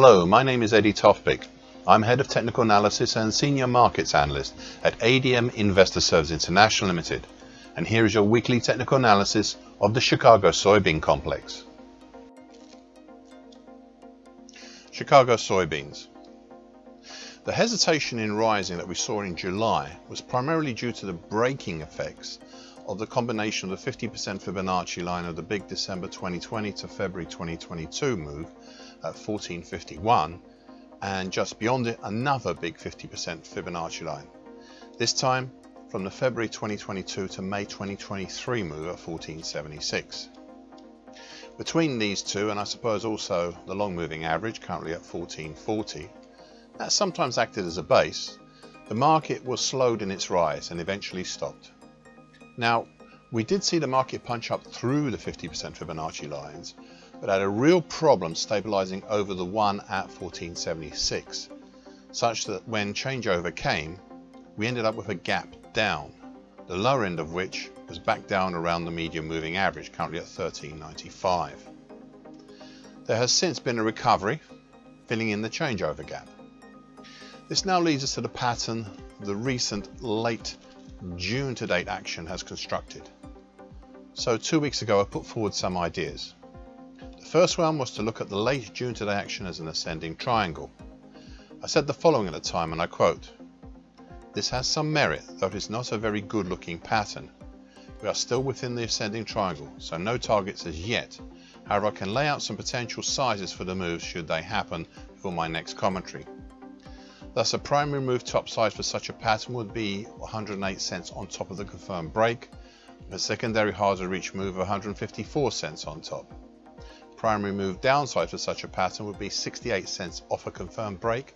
Hello, my name is Eddie Tofpik. I'm Head of Technical Analysis and Senior Markets Analyst at ADM Investor Services International Limited, and here is your weekly technical analysis of the Chicago soybean complex. Chicago soybeans. The hesitation in rising that we saw in July was primarily due to the breaking effects of the combination of the 50% Fibonacci line of the big December 2020 to February 2022 move at 1451, and just beyond it another big 50% Fibonacci line, this time from the February 2022 to May 2023 move at 1476. Between these two, and I suppose also the long moving average currently at 1440, that sometimes acted as a base, the market was slowed in its rise and eventually stopped. Now, we did see the market punch up through the 50% Fibonacci lines, but had a real problem stabilizing over the one at 1476, such that when changeover came, we ended up with a gap down, the lower end of which was back down around the medium moving average, currently at 1395. There has since been a recovery, filling in the changeover gap. This now leads us to the pattern the recent late June to date action has constructed. So 2 weeks ago I put forward some ideas. The first one was to look at the late June to date action as an ascending triangle. I said the following at the time, and I quote, "This has some merit, though it is not a very good looking pattern. We are still within the ascending triangle, so no targets as yet. However, I can lay out some potential sizes for the moves should they happen before my next commentary. Thus, a primary move top size for such a pattern would be 108 cents on top of the confirmed break, with a secondary harder reach move of 154 cents on top. Primary move downside for such a pattern would be 68 cents off a confirmed break,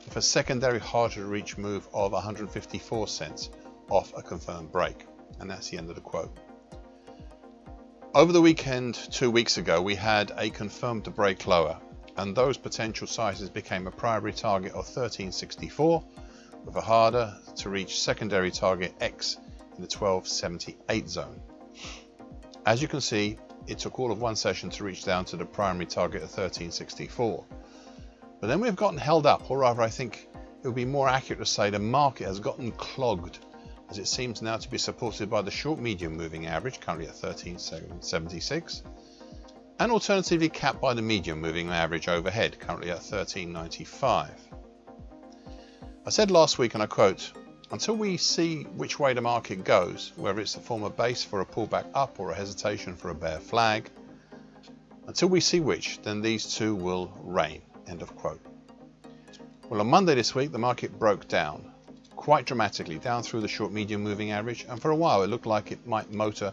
with a secondary harder reach move of 154 cents off a confirmed break." And that's the end of the quote. Over the weekend 2 weeks ago, we had a confirmed break lower, and those potential sizes became a primary target of 1364 with a harder to reach secondary target X in the 1278 zone. As you can see, it took all of one session to reach down to the primary target of 1364. But then we've gotten held up, or rather I think it would be more accurate to say the market has gotten clogged, as it seems now to be supported by the short medium moving average, currently at 1376, and alternatively capped by the medium moving average overhead, currently at 1395. I said last week, and I quote, "Until we see which way the market goes, whether it's to form a base for a pullback up or a hesitation for a bear flag, until we see which, then these two will reign." End of quote. Well, on Monday this week, the market broke down quite dramatically, down through the short medium moving average, and for a while it looked like it might motor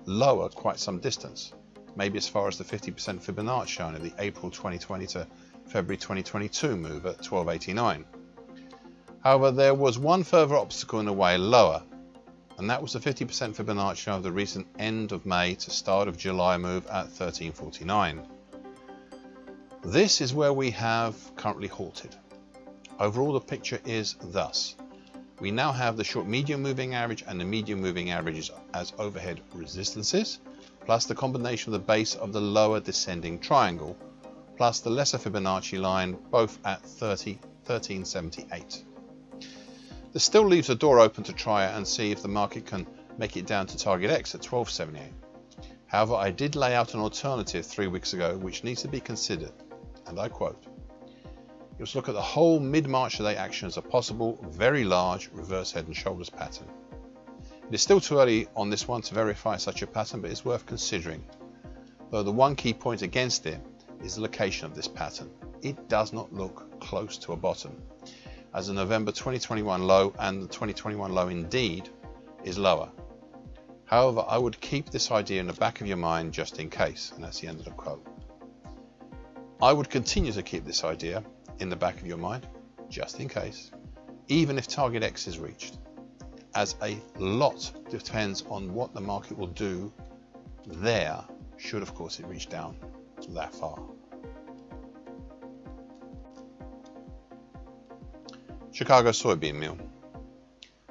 lower quite some distance, maybe as far as the 50% Fibonacci line of the April 2020 to February 2022 move at 1289. However, there was one further obstacle in the way lower, and that was the 50% Fibonacci line of the recent end of May to start of July move at 1349. This is where we have currently halted. Overall, the picture is thus. We now have the short medium moving average and the medium moving averages as overhead resistances, plus the combination of the base of the lower descending triangle, plus the lesser Fibonacci line, both at 1378. This still leaves a door open to try and see if the market can make it down to target X at 1278. However, I did lay out an alternative 3 weeks ago which needs to be considered, and I quote, "You must look at the whole mid-March to date action as a possible, very large reverse head and shoulders pattern. It is still too early on this one to verify such a pattern, but it's worth considering. Though the one key point against it is the location of this pattern. It does not look close to a bottom, as the November 2021 low, and the 2021 low indeed, is lower. However, I would keep this idea in the back of your mind just in case," and that's the end of the quote. I would continue to keep this idea in the back of your mind just in case, even if target X is reached, as a lot depends on what the market will do there, should of course it reach down that far. Chicago soybean meal.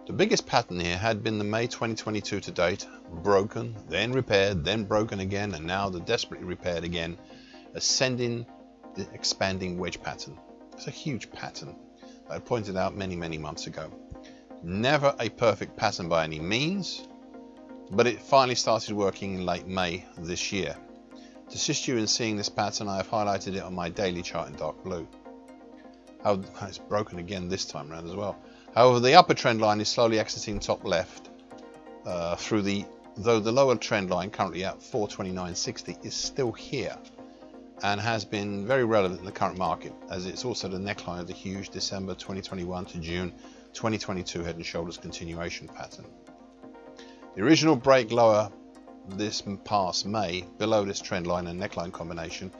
The biggest pattern here had been the May 2022 to date, broken, then repaired, then broken again, and now the desperately repaired again, ascending the expanding wedge pattern. It's a huge pattern that I pointed out many months ago. Never a perfect pattern by any means, but it finally started working in late May this year. To assist you in seeing this pattern, I have highlighted it on my daily chart in dark blue. It's broken again this time around as well. However, the upper trend line is slowly exiting top left though the lower trend line, currently at 429.60, is still here and has been very relevant in the current market, as it's also the neckline of the huge December 2021 to June 2022 head and shoulders continuation pattern. The original break lower this past May below this trend line and neckline combination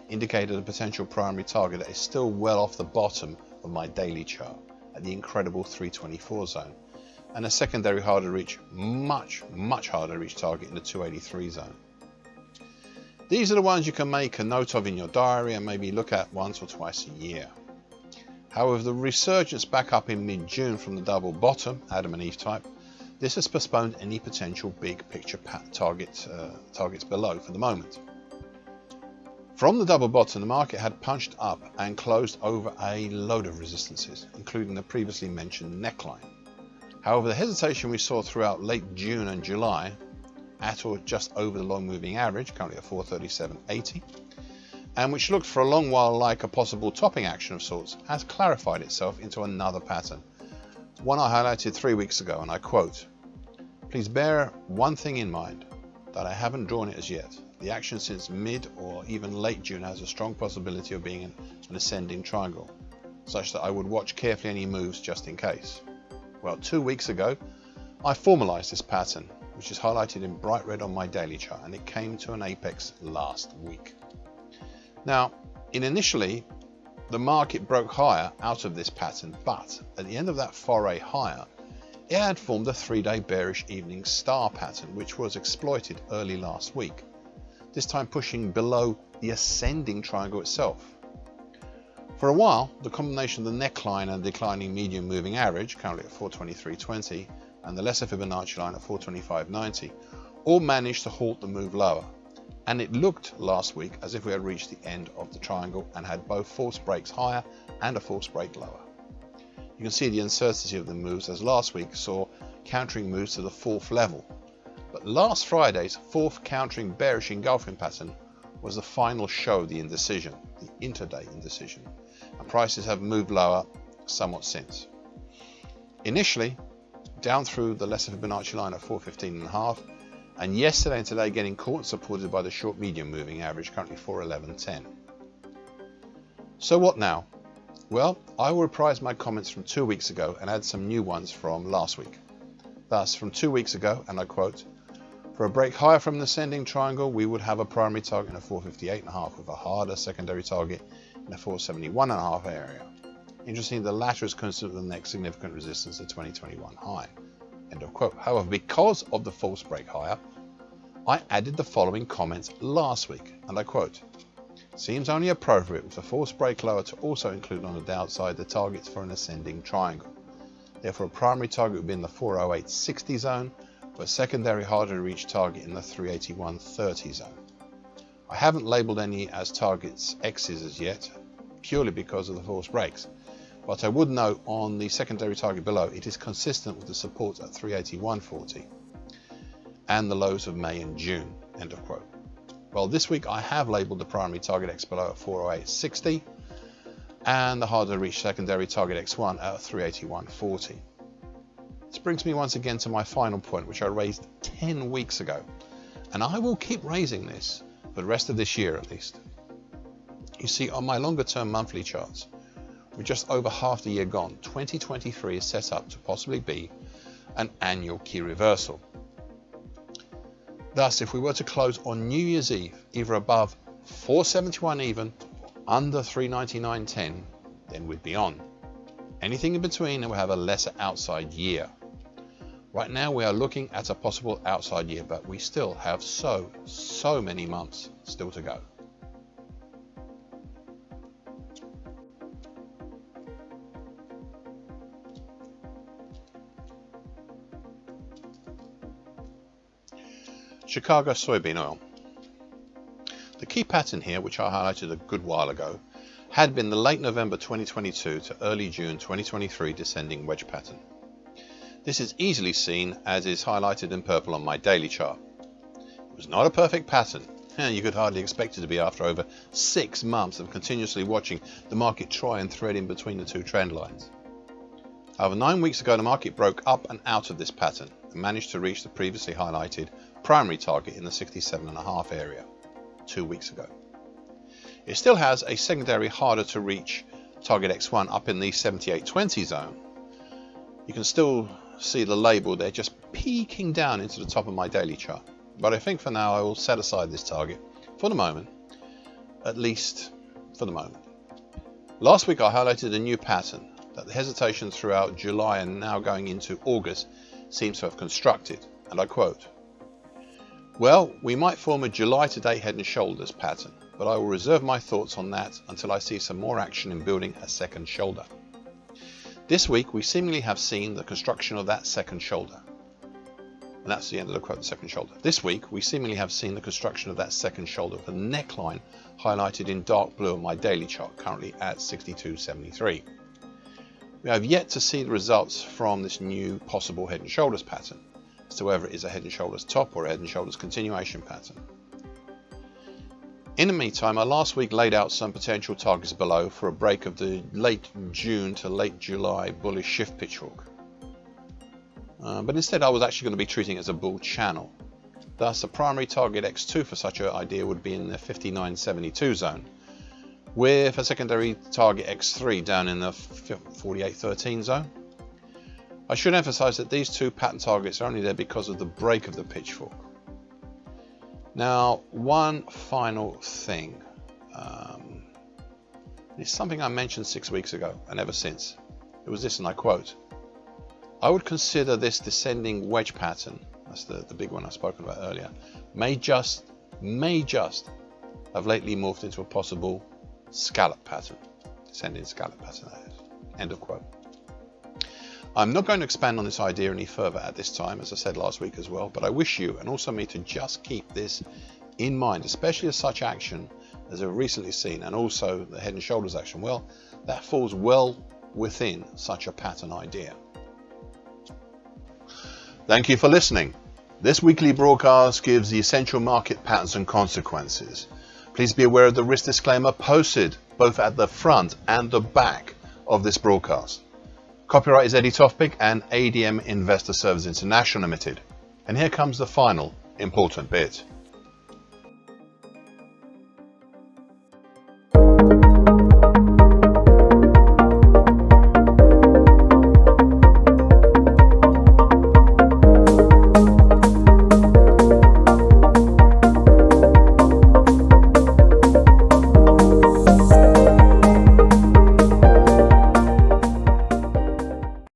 indicated a potential primary target that is still well off the bottom of my daily chart at the incredible 324 zone, and a secondary harder reach, much harder reach target in the 283 zone. These are the ones you can make a note of in your diary and maybe look at once or twice a year. However, the resurgence back up in mid-June from the double bottom, Adam and Eve type, this has postponed any potential big picture targets below for the moment. From the double bottom, the market had punched up and closed over a load of resistances, including the previously mentioned neckline. However, the hesitation we saw throughout late June and July, at or just over the long moving average, currently at 437.80, and which looked for a long while like a possible topping action of sorts, has clarified itself into another pattern, one I highlighted 3 weeks ago, and I quote, "Please bear one thing in mind, that I haven't drawn it as yet. The action since mid or even late June has a strong possibility of being an ascending triangle, such that I would watch carefully any moves just in case." Well, 2 weeks ago, I formalized this pattern, which is highlighted in bright red on my daily chart, and it came to an apex last week. Now, initially, the market broke higher out of this pattern, but at the end of that foray higher, it had formed a 3-day bearish evening star pattern, which was exploited early last week, this time pushing below the ascending triangle itself. For a while, the combination of the neckline and declining medium moving average, currently at 423.20, and the lesser Fibonacci line at 425.90, all managed to halt the move lower, and it looked last week as if we had reached the end of the triangle and had both false breaks higher and a false break lower. You can see the uncertainty of the moves, as last week saw countering moves to the 4th level, but last Friday's 4th countering bearish engulfing pattern was the final show of the indecision, the intraday indecision, and prices have moved lower somewhat since. Initially, down through the lesser Fibonacci line at 415.5, and yesterday and today getting caught and supported by the short medium moving average, currently 411.10. So what now? Well, I will reprise my comments from 2 weeks ago and add some new ones from last week. Thus, from 2 weeks ago, and I quote, "For a break higher from the ascending triangle, we would have a primary target in a 458.5 with a harder secondary target in a 471.5 area. Interesting, the latter is consistent with the next significant resistance, the 2021 high." End of quote. However, because of the false break higher, I added the following comments last week, and I quote, "Seems only appropriate with the false break lower to also include on the downside the targets for an ascending triangle. Therefore, a primary target would be in the 408.60 zone, with a secondary harder to reach target in the 381.30 zone. I haven't labelled any as targets X's as yet, purely because of the false breaks. But I would note on the secondary target below, it is consistent with the support at 381.40 and the lows of May and June." End of quote. Well, this week I have labelled the primary target X below at 408.60 and the harder to reach secondary target X1 at 381.40. This brings me once again to my final point, which I raised 10 weeks ago, and I will keep raising this for the rest of this year at least. You see, on my longer term monthly charts, with just over half the year gone, 2023 is set up to possibly be an annual key reversal. Thus, if we were to close on New Year's Eve either above 471 even or under 399.10, then we'd be on. Anything in between, and we'll have a lesser outside year. Right now we are looking at a possible outside year, but we still have so many months still to go. Chicago soybean oil. The key pattern here, which I highlighted a good while ago, had been the late November 2022 to early June 2023 descending wedge pattern. This is easily seen as is highlighted in purple on my daily chart. It was not a perfect pattern. You could hardly expect it to be after over 6 months of continuously watching the market try and thread in between the two trend lines. However, 9 weeks ago the market broke up and out of this pattern and managed to reach the previously highlighted primary target in the 67.5 area 2 weeks ago. It still has a secondary harder to reach target X1 up in the 78.20 zone. You can still see the label there just peeking down into the top of my daily chart. But I think for now I will set aside this target for the moment, at least for the moment. Last week I highlighted a new pattern that the hesitation throughout July and now going into August seems to have constructed, and I quote, "Well, we might form a July to date head and shoulders pattern, but I will reserve my thoughts on that until I see some more action in building a second shoulder." This week we seemingly have seen the construction of that second shoulder. And that's the end of the quote, the second shoulder. This week, we seemingly have seen the construction of that second shoulder with a neckline highlighted in dark blue on my daily chart, currently at 62.73. We have yet to see the results from this new possible head and shoulders pattern, as to whether it is a head and shoulders top or a head and shoulders continuation pattern. In the meantime, I last week laid out some potential targets below for a break of the late June to late July bullish shift pitchfork. But instead I was actually going to be treating it as a bull channel. Thus the primary target X2 for such an idea would be in the 59.72 zone, with a secondary target X3 down in the 48.13 zone. I should emphasize that these two pattern targets are only there because of the break of the pitchfork. Now, one final thing. It's something I mentioned 6 weeks ago and ever since. It was this, and I quote, "I would consider this descending wedge pattern," that's the big one I've spoken about earlier, may just have lately morphed into a possible scallop pattern. Descending scallop pattern, that is. End of quote. I'm not going to expand on this idea any further at this time, as I said last week as well, but I wish you and also me to just keep this in mind, especially as such action as I've recently seen, and also the head and shoulders action, well, that falls well within such a pattern idea. Thank you for listening. This weekly broadcast gives the essential market patterns and consequences. Please be aware of the risk disclaimer posted both at the front and the back of this broadcast. Copyright is Eddie Tofpik and ADM Investor Services International Limited. And here comes the final important bit.